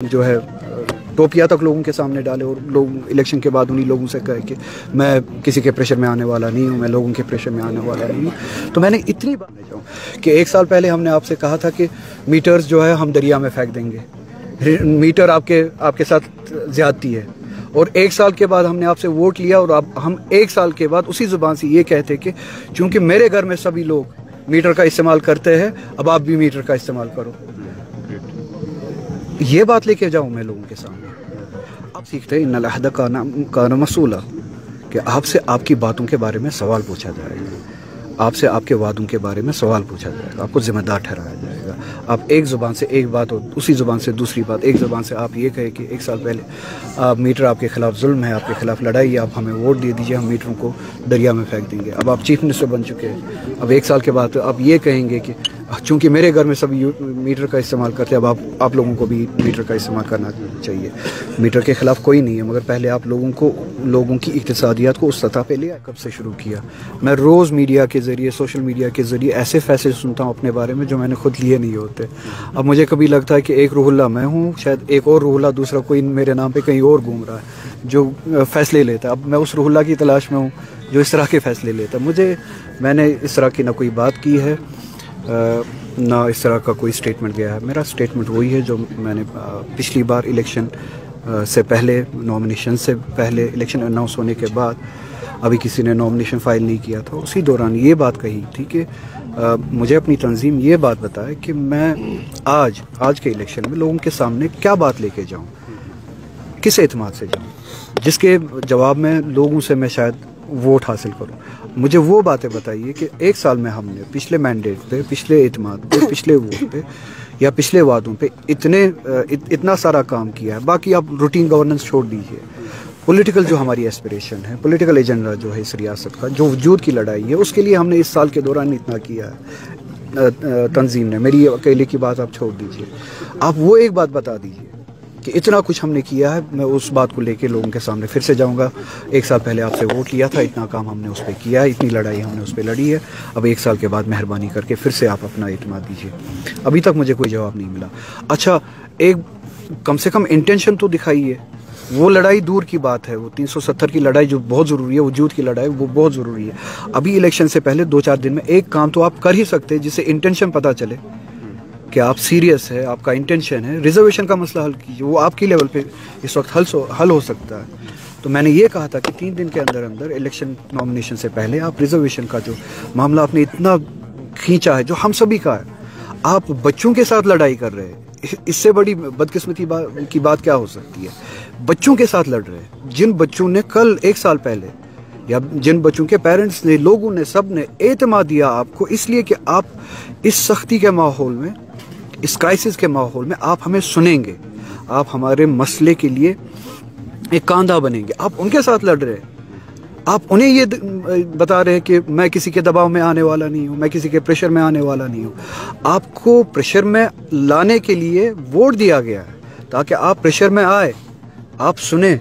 جو ہے ٹوپیا تک لوگوں کے سامنے ڈالے اور لوگ الیکشن کے بعد انہی لوگوں سے کہے کہ میں کسی کے پریشر میں آنے والا نہیں ہوں، میں لوگوں کے پریشر میں آنے والا نہیں ہوں۔ تو میں نے اتنی بات لے جاؤں کہ 1 سال پہلے ہم نے آپ سے کہا تھا کہ میٹرز جو ہے ہم دریا میں پھینک دیں گے، میٹر آپ کے ساتھ زیادتی ہے، اور 1 سال کے بعد ہم نے آپ سے ووٹ لیا اور اب ہم 1 سال کے بعد اسی زبان سے یہ کہتے کہ چونکہ میرے گھر میں سبھی لوگ میٹر کا استعمال کرتے ہیں، اب آپ بھی میٹر کا استعمال کرو۔ یہ بات لے کے جاؤں میں لوگوں کے سامنے۔ آپ سیکھتے ہیں ان العہد کان مسئولا، کہ آپ سے آپ کی باتوں کے بارے میں سوال پوچھا جائے گا، آپ سے آپ کے وعدوں کے بارے میں سوال پوچھا جائے گا، آپ کو ذمہ دار ٹھہرایا جائے گا۔ آپ ایک زبان سے ایک بات اور اسی زبان سے دوسری بات، ایک زبان سے آپ یہ کہیں کہ 1 سال پہلے میٹر آپ کے خلاف ظلم ہے، آپ کے خلاف لڑائی ہے، آپ ہمیں ووٹ دے دیجئے، ہم میٹروں کو دریا میں پھینک دیں گے۔ اب آپ چیف منسٹر بن چکے ہیں، اب 1 سال کے بعد آپ یہ کہیں گے کہ چونکہ میرے گھر میں سب میٹر کا استعمال کرتے ہیں، اب آپ لوگوں کو بھی میٹر کا استعمال کرنا چاہیے۔ میٹر کے خلاف کوئی نہیں ہے، مگر پہلے آپ لوگوں کی اقتصادیات کو اس سطح پہ لیا۔ کب سے شروع کیا؟ میں روز میڈیا کے ذریعے، سوشل میڈیا کے ذریعے ایسے فیصلے سنتا ہوں اپنے بارے میں جو میں نے خود لیے نہیں ہوتے۔ اب مجھے کبھی لگتا ہے کہ ایک روح اللہ میں ہوں، شاید ایک اور روح اللہ دوسرا کوئی میرے نام پہ کہیں اور گھوم رہا ہے جو فیصلے لیتا ہے۔ اب میں اس روح اللہ کی تلاش میں ہوں جو اس طرح کے فیصلے لیتا ہے۔ میں نے اس طرح کی نہ کوئی بات کی ہے، نہ اس طرح کا کوئی سٹیٹمنٹ دیا ہے۔ میرا سٹیٹمنٹ وہی ہے جو میں نے پچھلی بار الیکشن سے پہلے، نامینیشن سے پہلے، الیکشن اناؤنس ہونے کے بعد ابھی کسی نے نامینیشن فائل نہیں کیا تھا، اسی دوران یہ بات کہی تھی کہ مجھے اپنی تنظیم یہ بات بتائے کہ میں آج کے الیکشن میں لوگوں کے سامنے کیا بات لے کے جاؤں، کس اعتماد سے جاؤں، جس کے جواب میں لوگوں سے میں شاید ووٹ حاصل کروں۔ مجھے وہ باتیں بتائیے کہ 1 سال میں ہم نے پچھلے مینڈیٹ پہ، پچھلے اعتماد پہ، پچھلے ووٹ پہ یا پچھلے وعدوں پہ اتنا سارا کام کیا ہے۔ باقی آپ روٹین گورننس چھوڑ دیجیے، پولیٹیکل جو ہماری ایسپریشن ہے، پولیٹیکل ایجنڈا جو ہے اس ریاست کا، جو وجود کی لڑائی ہے، اس کے لیے ہم نے اس سال کے دوران اتنا کیا ہے تنظیم نے۔ میری اکیلے کی بات آپ چھوڑ دیجیے، آپ وہ ایک بات بتا دیجیے کہ اتنا کچھ ہم نے کیا ہے۔ میں اس بات کو لے کے لوگوں کے سامنے پھر سے جاؤں گا۔ 1 سال پہلے آپ سے ووٹ لیا تھا، اتنا کام ہم نے اس پہ کیا ہے، اتنی لڑائی ہم نے اس پہ لڑی ہے۔ اب 1 سال کے بعد مہربانی کر کے پھر سے آپ اپنا اعتماد دیجیے۔ ابھی تک مجھے کوئی جواب نہیں ملا۔ اچھا، ایک کم سے کم انٹینشن تو دکھائیے۔ وہ لڑائی دور کی بات ہے، وہ 370 کی لڑائی جو بہت ضروری ہے، وجود کی لڑائی وہ بہت ضروری ہے۔ ابھی الیکشن سے پہلے 2-4 دن میں ایک کام تو آپ کر ہی سکتے ہیں جس سے انٹینشن پتہ چلے کہ آپ سیریس ہے، آپ کا انٹینشن ہے۔ ریزرویشن کا مسئلہ حل کیجیے، وہ آپ کی لیول پہ اس وقت حل ہو سکتا ہے۔ تو میں نے یہ کہا تھا کہ 3 دن کے اندر الیکشن نامینیشن سے پہلے آپ ریزرویشن کا جو معاملہ آپ نے اتنا کھینچا ہے، جو ہم سبھی کا ہے، آپ بچوں کے ساتھ لڑائی کر رہے ہیں۔ اس سے بڑی بدقسمتی کی بات کیا ہو سکتی ہے؟ بچوں کے ساتھ لڑ رہے ہیں، جن بچوں نے کل 1 سال پہلے، یا جن بچوں کے پیرنٹس نے، لوگوں نے، سب نے اعتماد دیا آپ کو، اس لیے کہ آپ اس سختی کے ماحول میں، اس کرائسس کے ماحول میں آپ ہمیں سنیں گے، آپ ہمارے مسئلے کے لیے ایک کاندھا بنیں گے۔ آپ ان کے ساتھ لڑ رہے ہیں، آپ انہیں یہ بتا رہے ہیں کہ میں کسی کے دباؤ میں آنے والا نہیں ہوں، میں کسی کے پریشر میں آنے والا نہیں ہوں۔ آپ کو پریشر میں لانے کے لیے ووٹ دیا گیا ہے تاکہ آپ پریشر میں آئے، آپ سنیں۔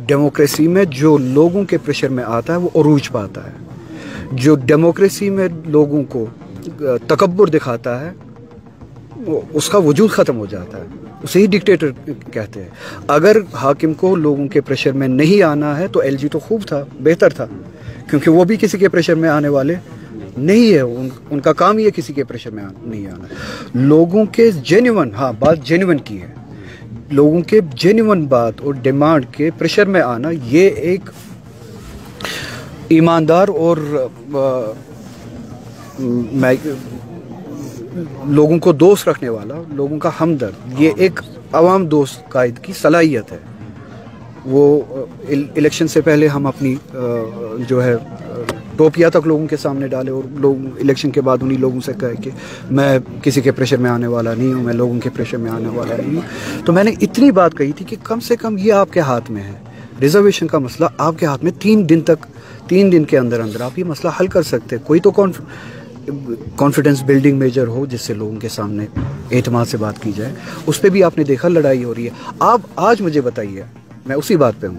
ڈیموکریسی میں جو لوگوں کے پریشر میں آتا ہے وہ عروج پاتا ہے۔ جو ڈیموکریسی میں لوگوں کو تکبر دکھاتا ہے، اس کا وجود ختم ہو جاتا ہے، اسے ہی ڈکٹیٹر کہتے ہیں۔ اگر حاکم کو لوگوں کے پریشر میں نہیں آنا ہے تو LG تو خوب تھا، بہتر تھا، کیونکہ وہ بھی کسی کے پریشر میں آنے والے نہیں ہے، ان کا کام یہ کسی کے پریشر میں نہیں آنا ہے۔ لوگوں کے جینیون، بات جینیون کی ہے، لوگوں کے جینیون بات اور ڈیمانڈ کے پریشر میں آنا، یہ ایک ایماندار اور لوگوں کو دوست رکھنے والا، لوگوں کا ہمدرد، یہ ایک عوام دوست قائد کی صلاحیت ہے۔ وہ الیکشن سے پہلے ہم اپنی جو ہے ٹوپیا تک لوگوں کے سامنے ڈالے اور لوگ الیکشن کے بعد انہی لوگوں سے کہے کہ میں کسی کے پریشر میں آنے والا نہیں ہوں، میں لوگوں کے پریشر میں آنے والا نہیں ہوں۔ تو میں نے اتنی بات کہی تھی کہ کم سے کم یہ آپ کے ہاتھ میں ہے، ریزرویشن کا مسئلہ آپ کے ہاتھ میں۔ 3 دن کے اندر آپ یہ مسئلہ حل کر سکتے۔ کوئی تو کانفیڈنس بلڈنگ میجر ہو جس سے لوگوں کے سامنے اعتماد سے بات کی جائے۔ اس پہ بھی آپ نے دیکھا لڑائی ہو رہی ہے۔ آپ آج مجھے بتائیے، میں اسی بات پہ ہوں،